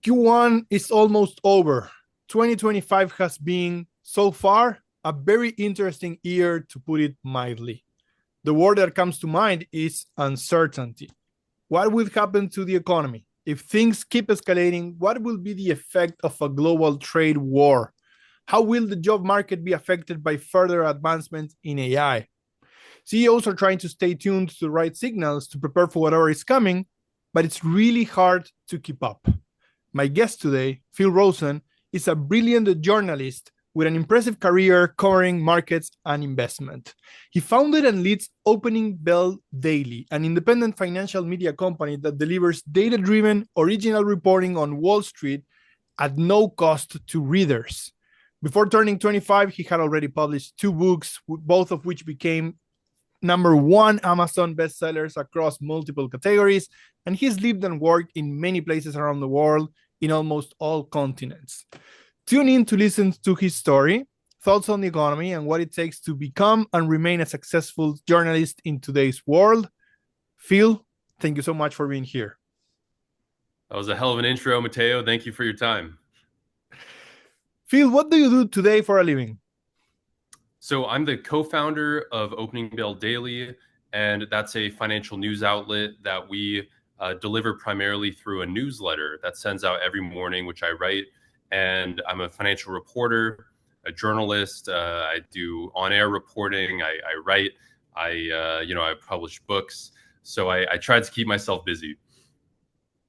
Q1 is almost over. 2025 has been, so far, a very interesting year, to put it mildly. The word that comes to mind is uncertainty. What will happen to the economy? If things keep escalating, what will be the effect of a global trade war? How will the job market be affected by further advancements in AI? CEOs are trying to stay tuned to the right signals to prepare for whatever is coming, but it's really hard to keep up. My guest today, Phil Rosen, is a brilliant journalist with an impressive career covering markets and investment. He founded and leads Opening Bell Daily, an independent financial media company that delivers data-driven, original reporting on Wall Street at no cost to readers. Before turning 25, he had already published 2 books, both of which became #1 Amazon bestsellers across multiple categories, and he's lived and worked in many places around the world in almost all continents. Tune in to listen to his story, thoughts on the economy, and what it takes to become and remain a successful journalist in today's world. Phil, thank you so much for being here. That was a hell of an intro, Mateo. Thank you for your time. Phil, what do you do today for a living? So I'm the co-founder of Opening Bell Daily, and that's a financial news outlet that we deliver primarily through a newsletter that sends out every morning, which I write. And I'm a financial reporter, a journalist. I do on-air reporting. I write. I publish books. So I try to keep myself busy.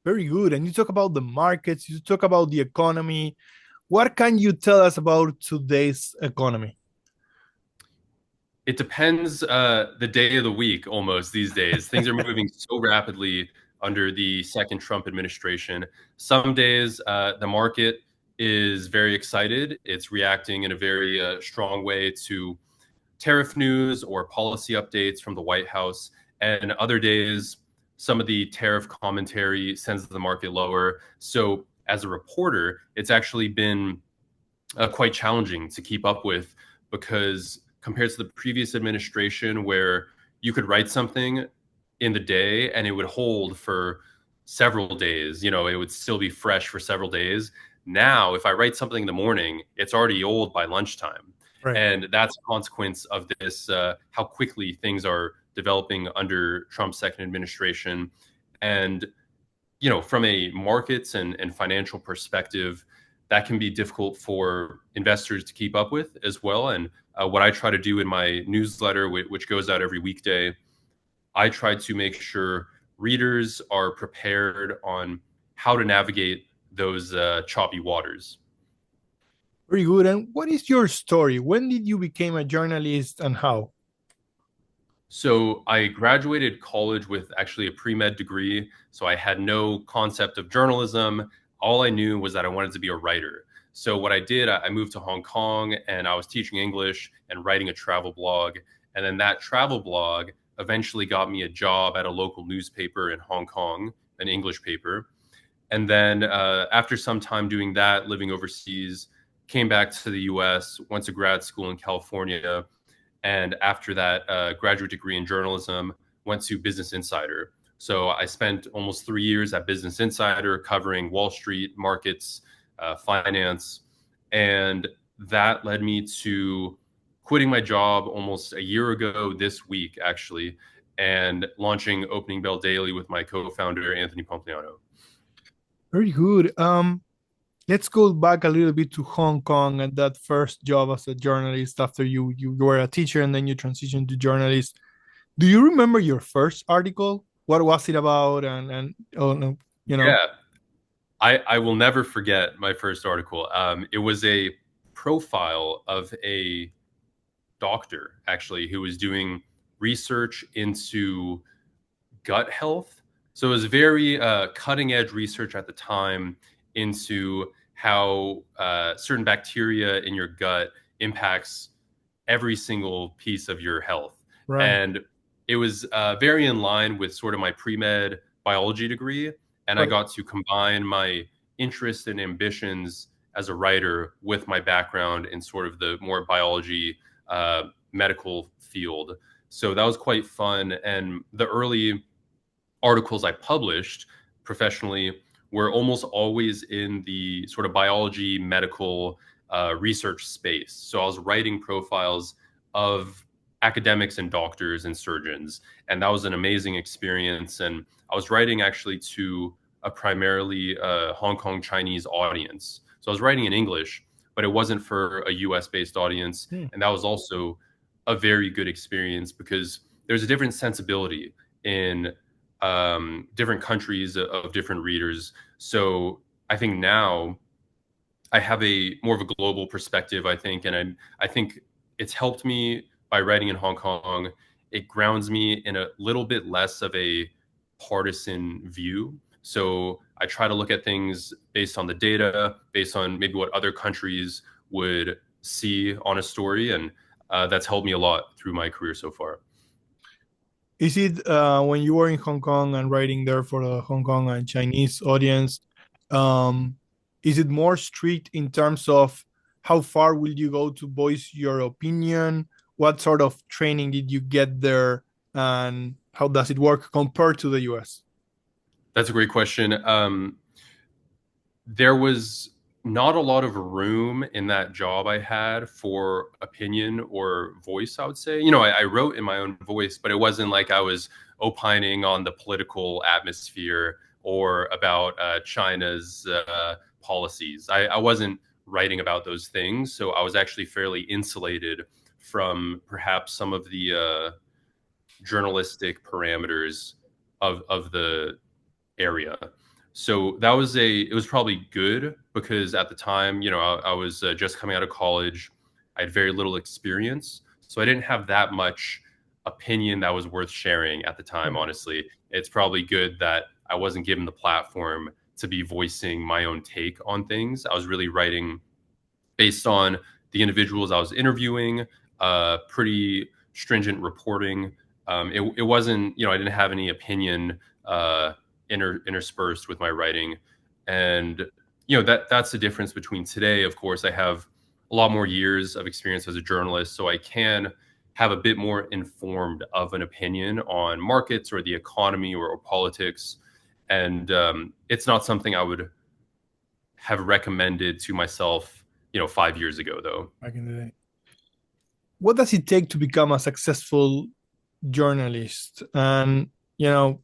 Very good. And you talk about the markets. You talk about the economy. What can you tell us about today's economy? It depends the day of the week almost these days. Things are moving so rapidly under the second Trump administration. Some days the market is very excited. It's reacting in a very strong way to tariff news or policy updates from the White House. And other days, some of the tariff commentary sends the market lower. So as a reporter, it's actually been quite challenging to keep up with, because compared to the previous administration, where you could write something in the day and it would hold for several days, it would still be fresh for several days. Now, if I write something in the morning, it's already old by lunchtime. Right. And that's a consequence of this, how quickly things are developing under Trump's second administration. And, from a markets and financial perspective, that can be difficult for investors to keep up with as well. And what I try to do in my newsletter, which goes out every weekday, I try to make sure readers are prepared on how to navigate those choppy waters. Very good. And what is your story? When did you become a journalist and how? So I graduated college with actually a pre-med degree. So I had no concept of journalism. All I knew was that I wanted to be a writer. So what I did, I moved to Hong Kong and I was teaching English and writing a travel blog. And then that travel blog eventually got me a job at a local newspaper in Hong Kong, an English paper. And then after some time doing that, living overseas, came back to the US, went to grad school in California. And after that graduate degree in journalism, went to Business Insider. So I spent almost 3 years at Business Insider covering Wall Street, markets, finance. And that led me to quitting my job almost a year ago this week, actually, and launching Opening Bell Daily with my co-founder, Anthony Pompliano. Very good. Let's go back a little bit to Hong Kong and that first job as a journalist after you were a teacher and then you transitioned to journalist. Do you remember your first article? What was it about? And oh no, Yeah, I will never forget my first article. It was a profile of a doctor, actually, who was doing research into gut health. So it was very cutting edge research at the time into how certain bacteria in your gut impacts every single piece of your health. right. And it was very in line with sort of my pre-med biology degree. And I Right. got to combine my interests and ambitions as a writer with my background in sort of the more biology medical field. So that was quite fun. And the early articles I published professionally were almost always in the sort of biology, medical research space. So I was writing profiles of academics and doctors and surgeons, and that was an amazing experience. And I was writing actually to a primarily Hong Kong Chinese audience. So I was writing in English, but it wasn't for a US based audience. Hmm. And that was also a very good experience because there's a different sensibility in different countries of different readers. So I think now I have a more of a global perspective, I think, and I think it's helped me by writing in Hong Kong. It grounds me in a little bit less of a partisan view. So I try to look at things based on the data, based on maybe what other countries would see on a story, and that's helped me a lot through my career so far. Is it when you were in Hong Kong and writing there for the Hong Kong and Chinese audience, um, is it more strict in terms of how far will you go to voice your opinion? What sort of training did you get there, and how does it work compared to the US? That's a great question. There was not a lot of room in that job I had for opinion or voice, I would say. I wrote in my own voice, but it wasn't like I was opining on the political atmosphere or about China's policies. I wasn't writing about those things. So I was actually fairly insulated from perhaps some of the journalistic parameters of the area. So it was probably good because at the time, I was just coming out of college. I had very little experience. So I didn't have that much opinion that was worth sharing at the time, Right. honestly. It's probably good that I wasn't given the platform to be voicing my own take on things. I was really writing based on the individuals I was interviewing, pretty stringent reporting. It wasn't, I didn't have any opinion interspersed with my writing. And, that's the difference between today. Of course, I have a lot more years of experience as a journalist, so I can have a bit more informed of an opinion on markets or the economy or politics. And it's not something I would have recommended to myself, 5 years ago, though. Back in the day. What does it take to become a successful journalist? And, you know,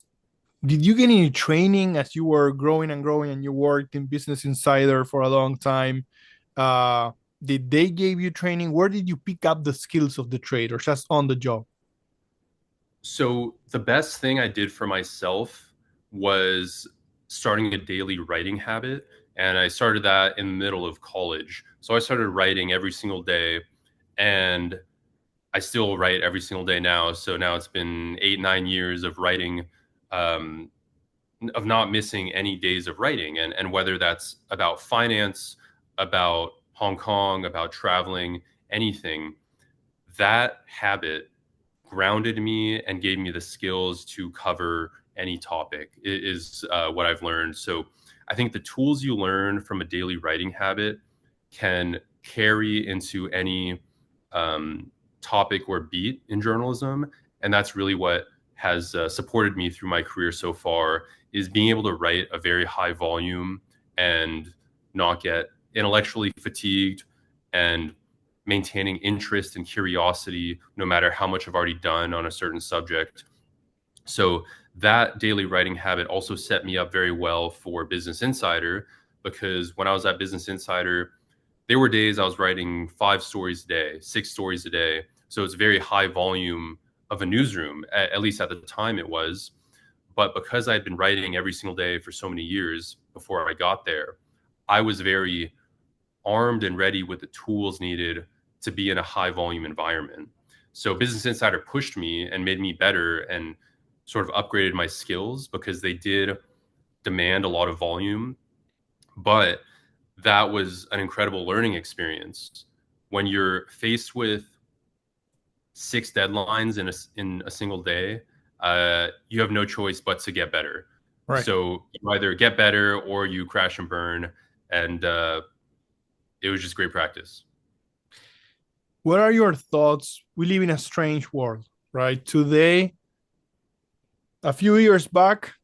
did you get any training as you were growing and growing and you worked in Business Insider for a long time? Uh, did they give you training? Where did you pick up the skills of the trade or just on the job? So the best thing I did for myself was starting a daily writing habit. And I started that in the middle of college. So I started writing every single day, and I still write every single day now. So now it's been 8, 9 years of writing, um, of not missing any days of writing. And whether that's about finance, about Hong Kong, about traveling, anything, that habit grounded me and gave me the skills to cover any topic is what I've learned. So I think the tools you learn from a daily writing habit can carry into any topic or beat in journalism. And that's really what has supported me through my career so far, is being able to write a very high volume and not get intellectually fatigued, and maintaining interest and curiosity no matter how much I've already done on a certain subject. So that daily writing habit also set me up very well for Business Insider, because when I was at Business Insider, there were days I was writing 5 stories a day, 6 stories a day. So it's very high volume of a newsroom, at least at the time it was. But because I had been writing every single day for so many years before I got there, I was very armed and ready with the tools needed to be in a high volume environment. So Business Insider pushed me and made me better and sort of upgraded my skills, because they did demand a lot of volume. But that was an incredible learning experience. When you're faced with 6 deadlines in a single day, you have no choice but to get better. Right. So you either get better or you crash and burn. And it was just great practice. What are your thoughts? We live in a strange world, right? Today, a few years back,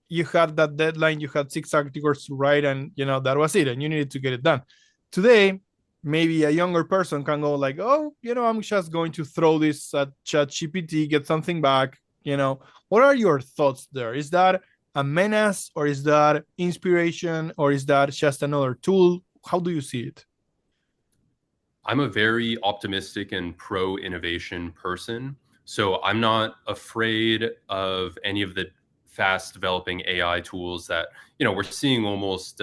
you had that deadline, you had 6 articles to write, and that was it, and you needed to get it done. Today, maybe a younger person can go like, oh, I'm just going to throw this at chat GPT, get something back. What are your thoughts there? Is that a menace, or is that inspiration, or is that just another tool? How do you see it? I'm a very optimistic and pro innovation person. So I'm not afraid of any of the fast developing AI tools that, we're seeing almost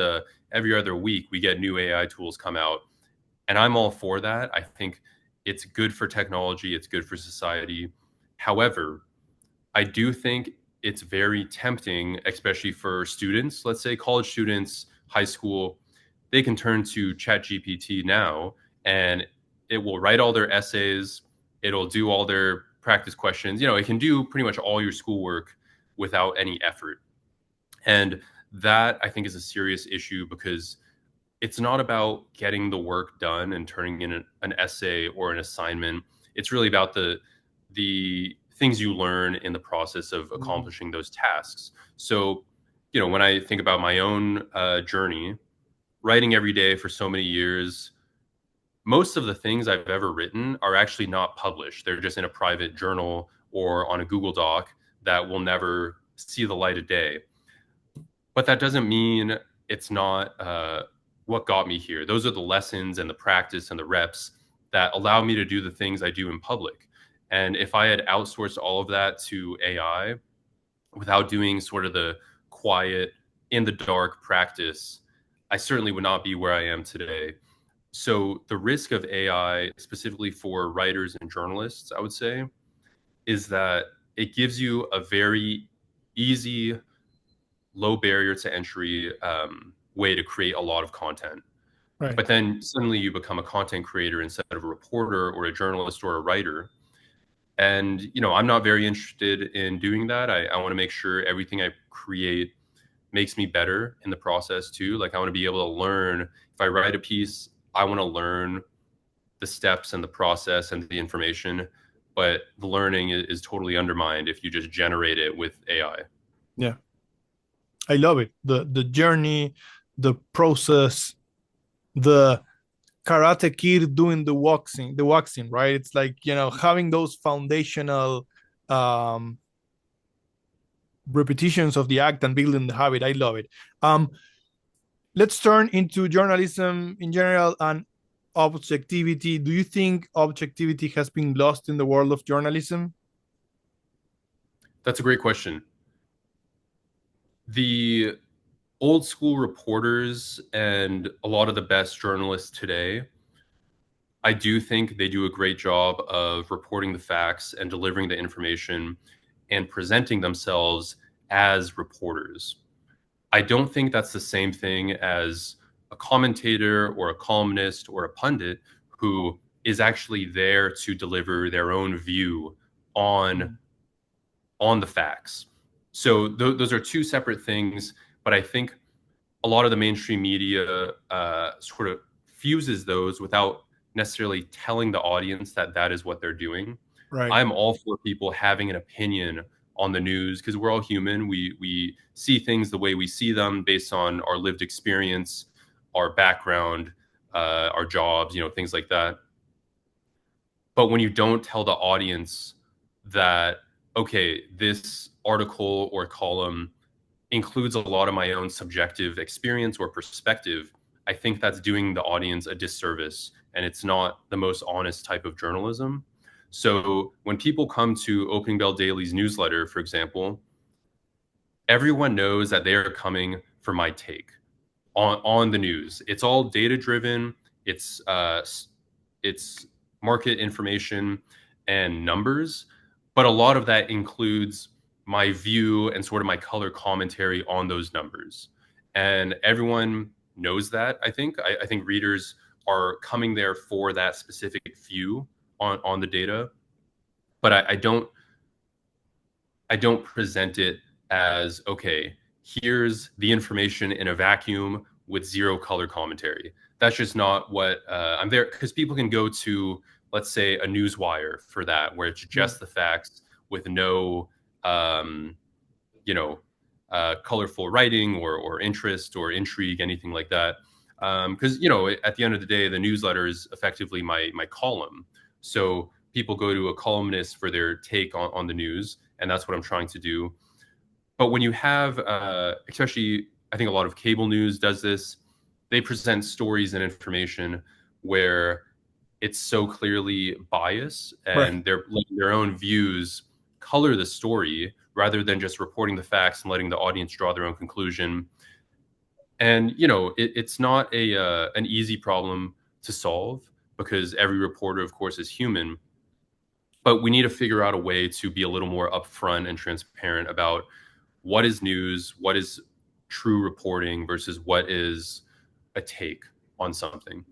every other week. We get new AI tools come out. And I'm all for that. I think it's good for technology, it's good for society. However, I do think it's very tempting, especially for students, let's say college students, high school, they can turn to ChatGPT now and it will write all their essays, it'll do all their practice questions. It can do pretty much all your schoolwork without any effort. And that I think is a serious issue because it's not about getting the work done and turning in an essay or an assignment. It's really about the things you learn in the process of accomplishing those tasks. So, when I think about my own journey, writing every day for so many years, most of the things I've ever written are actually not published. They're just in a private journal or on a Google Doc that will never see the light of day. But that doesn't mean it's not what got me here. Those are the lessons and the practice and the reps that allow me to do the things I do in public. And if I had outsourced all of that to AI without doing sort of the quiet, in the dark practice, I certainly would not be where I am today. So the risk of AI, specifically for writers and journalists, I would say, is that it gives you a very easy, low barrier to entry way to create a lot of content. Right. But then suddenly you become a content creator instead of a reporter or a journalist or a writer. And, I'm not very interested in doing that. I want to make sure everything I create makes me better in the process too. Like I want to be able to learn. If I write a piece, I want to learn the steps and the process and the information. But the learning is totally undermined if you just generate it with AI. Yeah. I love it. The journey, the process, the Karate Kid doing the waxing, right? It's like, having those foundational um, repetitions of the act and building the habit. I love it. Let's turn into journalism in general and objectivity. Do you think objectivity has been lost in the world of journalism? That's a great question. The old school reporters and a lot of the best journalists today, I do think they do a great job of reporting the facts and delivering the information and presenting themselves as reporters. I don't think that's the same thing as a commentator or a columnist or a pundit who is actually there to deliver their own view on the facts. So those are two separate things, but I think a lot of the mainstream media sort of fuses those without necessarily telling the audience that that is what they're doing. Right. I'm all for people having an opinion on the news because we're all human. We see things the way we see them based on our lived experience, our background, our jobs, things like that. But when you don't tell the audience that, okay, this article or column includes a lot of my own subjective experience or perspective, I think that's doing the audience a disservice and it's not the most honest type of journalism. So when people come to Opening Bell Daily's newsletter, for example, everyone knows that they are coming for my take on the news. It's all data driven. It's market information and numbers, but a lot of that includes my view and sort of my color commentary on those numbers. And everyone knows that. I think readers are coming there for that specific view on the data, but I don't present it as, okay, here's the information in a vacuum with zero color commentary. That's just not what I'm there, because people can go to, let's say, a newswire for that, where it's just the facts with no, you know, colorful writing or interest or intrigue, anything like that. Because at the end of the day, the newsletter is effectively my column. So people go to a columnist for their take on the news, and that's what I'm trying to do. But when you have, especially, I think a lot of cable news does this, they present stories and information where it's so clearly biased Right. and they're letting their own views color the story rather than just reporting the facts and letting the audience draw their own conclusion. And it's not an easy problem to solve because every reporter, of course, is human. But we need to figure out a way to be a little more upfront and transparent about what is news, what is true reporting versus what is a take on something.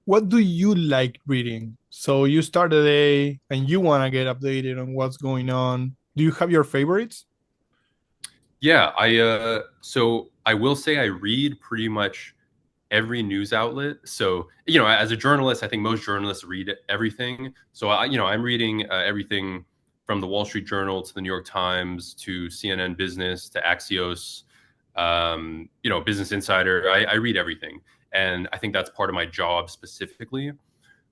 What do you like reading? So you start a day and you want to get updated on what's going on. Do you have your favorites? Yeah, so I will say I read pretty much every news outlet. So, as a journalist, I think most journalists read everything. So, I'm reading everything from the Wall Street Journal to the New York Times to CNN Business to Axios, Business Insider. I read everything. And I think that's part of my job specifically.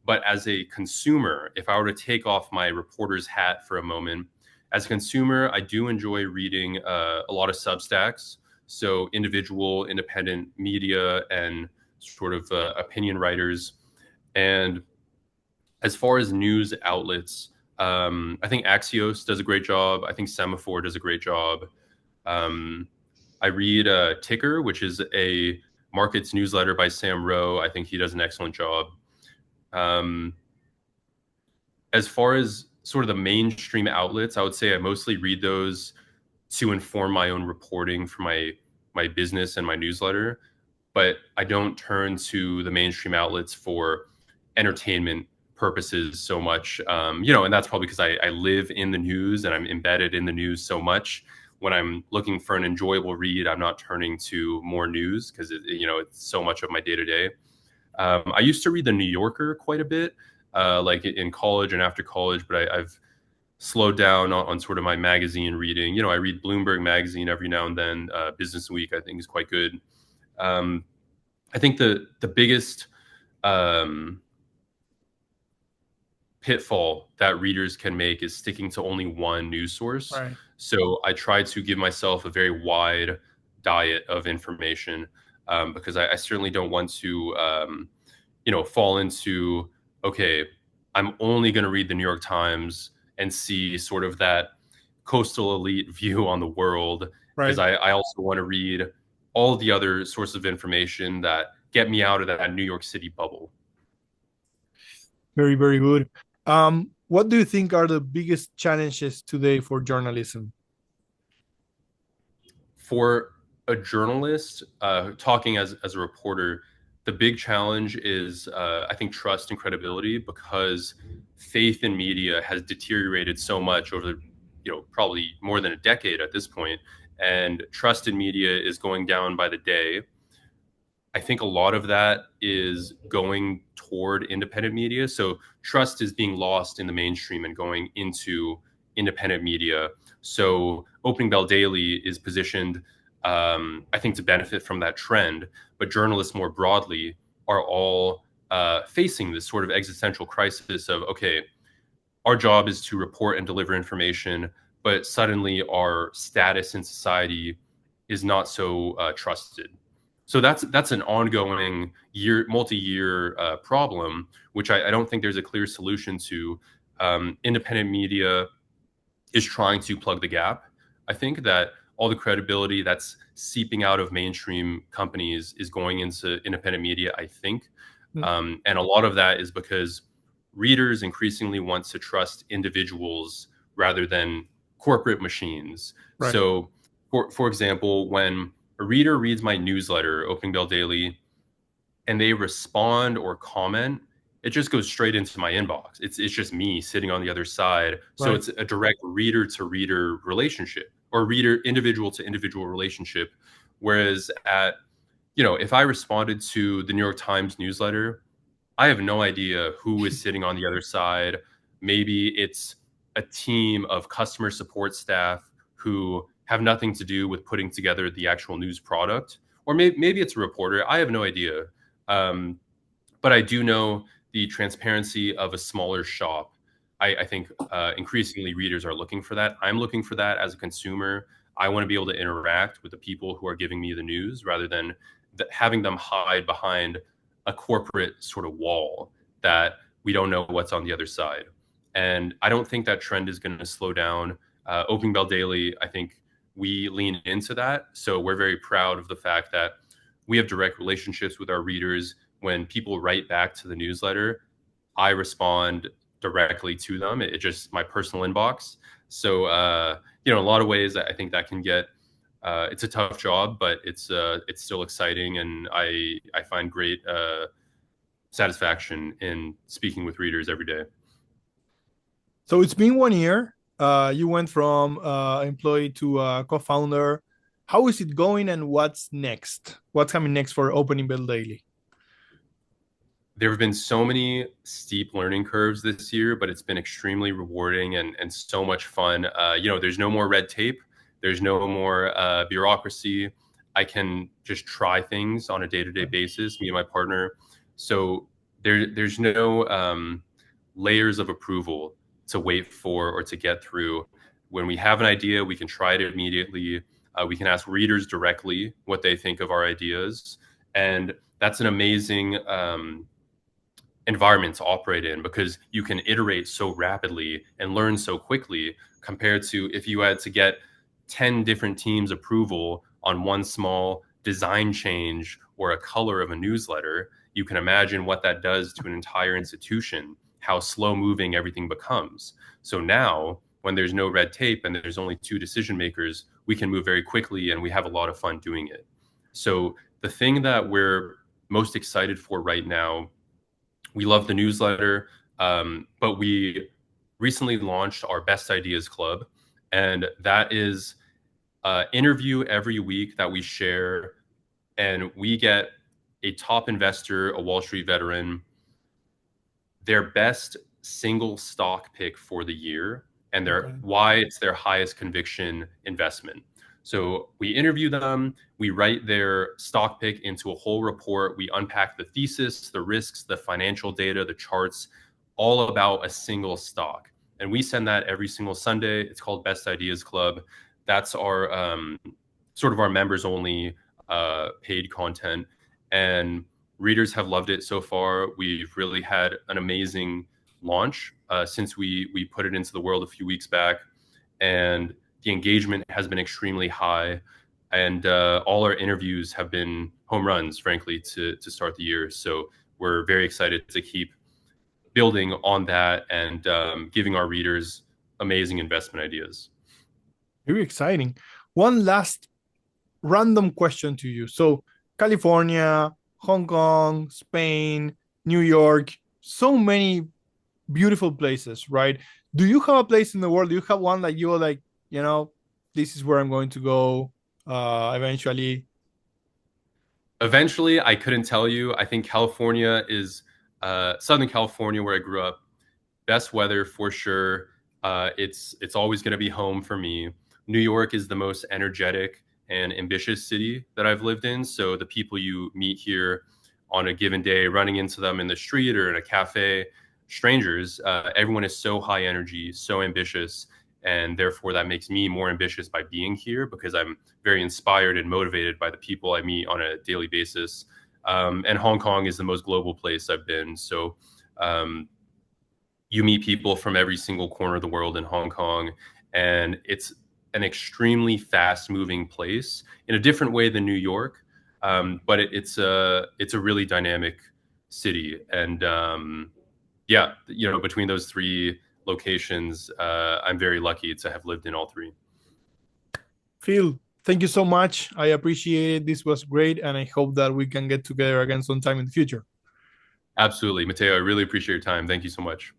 But as a consumer, if I were to take off my reporter's hat for a moment, as a consumer, I do enjoy reading a lot of Substacks. So individual, independent media and sort of opinion writers. And as far as news outlets, I think Axios does a great job. I think Semaphore does a great job. Um, I read Ticker, which is a markets newsletter by Sam Rowe. I think he does an excellent job. Um, as far as sort of the mainstream outlets, I would say I mostly read those to inform my own reporting for my business and my newsletter, but I don't turn to the mainstream outlets for entertainment purposes so much. And that's probably because I live in the news and I'm embedded in the news so much. When I'm looking for an enjoyable read, I'm not turning to more news because it's so much of my day to day. I used to read the New Yorker quite a bit, like in college and after college, but I've slowed down on sort of my magazine reading. I read Bloomberg Magazine every now and then. Business Week, I think, is quite good. Um, I think the biggest um, pitfall that readers can make is sticking to only one news source. Right. So I try to give myself a very wide diet of information because I certainly don't want to, fall into, okay, I'm only going to read the New York Times and see sort of that coastal elite view on the world because Right. I also want to read all the other sources of information that get me out of that New York City bubble. Very, very good. What do you think are the biggest challenges today for journalism? For a journalist, talking as a reporter, the big challenge is, I think, trust and credibility because faith in media has deteriorated so much over, probably more than a decade at this point, and trust in media is going down by the day. I think a lot of that is going toward independent media. So trust is being lost in the mainstream and going into independent media. So Opening Bell Daily is positioned, I think, to benefit from that trend. But journalists more broadly are all facing this sort of existential crisis of, okay, our job is to report and deliver information, but suddenly our status in society is not so trusted. So that's an ongoing multi-year problem, which I don't think there's a clear solution to. Independent media is trying to plug the gap. I think that all the credibility that's seeping out of mainstream companies is going into independent media, I think. Mm. And a lot of that is because readers increasingly want to trust individuals rather than corporate machines. Right. So, for example, when a reader reads my newsletter, Opening Bell Daily, and they respond or comment, it just goes straight into my inbox. It's just me sitting on the other side. So Right. it's a direct reader to reader relationship or reader individual to individual relationship. Whereas if I responded to the New York Times newsletter, I have no idea who is sitting on the other side. Maybe it's a team of customer support staff who have nothing to do with putting together the actual news product, or maybe it's a reporter. I have no idea. Um, but I do know the transparency of a smaller shop. I think increasingly readers are looking for that. I'm looking for that as a consumer. I want to be able to interact with the people who are giving me the news rather than having them hide behind a corporate sort of wall that we don't know what's on the other side. And I don't think that trend is going to slow down. Opening Bell Daily, I think we lean into that. So we're very proud of the fact that we have direct relationships with our readers. When people write back to the newsletter, I respond directly to them. It just my personal inbox. So in a lot of ways, I think that can get it's a tough job, but it's still exciting, and I find great satisfaction in speaking with readers every day. So it's been 1 year. You went from employee to co-founder. How is it going, and what's next? What's coming next for Opening Bell Daily? There have been so many steep learning curves this year, but it's been extremely rewarding and so much fun. There's no more red tape. There's no more bureaucracy. I can just try things on a day-to-day basis, me and my partner. So there's no layers of approval to wait for or to get through. When we have an idea, we can try it immediately. We can ask readers directly what they think of our ideas. And that's an amazing environment to operate in, because you can iterate so rapidly and learn so quickly compared to if you had to get 10 different teams approval on one small design change or a color of a newsletter. You can imagine what that does to an entire institution, how slow moving everything becomes. So now, when there's no red tape and there's only two decision makers, we can move very quickly, and we have a lot of fun doing it. So the thing that we're most excited for right now, we love the newsletter, but we recently launched our Best Ideas Club, and that is interview every week that we share, and we get a top investor, a Wall Street veteran, their best single stock pick for the year, and why it's their highest conviction investment. So we interview them, we write their stock pick into a whole report, we unpack the thesis, the risks, the financial data, the charts, all about a single stock. And we send that every single Sunday. It's called Best Ideas Club. That's our sort of our members only paid content. And readers have loved it so far. We've really had an amazing launch since we put it into the world a few weeks back. And the engagement has been extremely high, and all our interviews have been home runs, frankly, to start the year. So we're very excited to keep building on that and giving our readers amazing investment ideas. Very exciting. One last random question to you. So California, Hong Kong, Spain, New York, so many beautiful places, right? Do you have a place in the world? Do you have one that you're like, this is where I'm going to go eventually? Eventually, I couldn't tell you. I think California is Southern California, where I grew up. Best weather for sure. It's always going to be home for me. New York is the most energetic and ambitious city that I've lived in. So the people you meet here on a given day, running into them in the street or in a cafe, strangers, everyone is so high energy, so ambitious. And therefore, that makes me more ambitious by being here, because I'm very inspired and motivated by the people I meet on a daily basis. And Hong Kong is the most global place I've been. So you meet people from every single corner of the world in Hong Kong, and it's an extremely fast-moving place in a different way than New York. But it's a really dynamic city. And between those three locations, I'm very lucky to have lived in all three. Phil, thank you so much. I appreciate it. This was great, and I hope that we can get together again sometime in the future. Absolutely. Mateo, I really appreciate your time. Thank you so much.